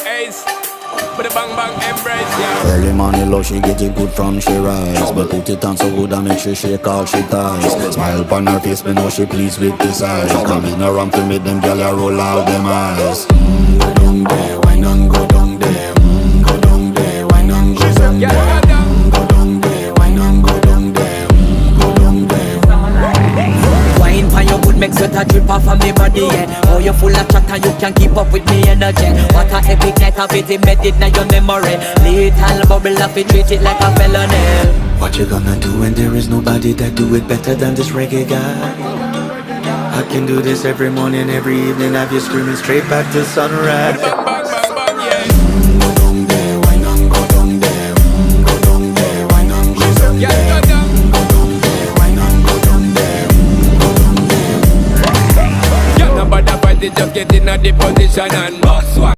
Ace. But the bang bang embrace, yeah. Early morning love, she get it good from she rise. But put it on so good and make she shake all she ties. Smile upon her face, me know she pleased with this eyes. Come in around to make them gyal a roll out them eyes. Go down there, why not go down there? Go down there, why not go down there? Go down there, why not go down there? Go down there. Wine for your good make sweat a drip off of me body, yeah. Oh, you full of chatter, you can't keep up with me energy. What a epic night of it embedded in your memory. Little bubble of it, treat it like a felony. What you gonna do when there is nobody that do it better than this reggae guy? I can do this every morning, every evening, have you screaming straight back to sunrise. Bang bang bang bang, yeah. Go down there, why not go down there? Go down there, why not go down Yeah, there? go down. Go down there, why not go down there? Go down there. Yeah, nobody fight it, just get in a the position and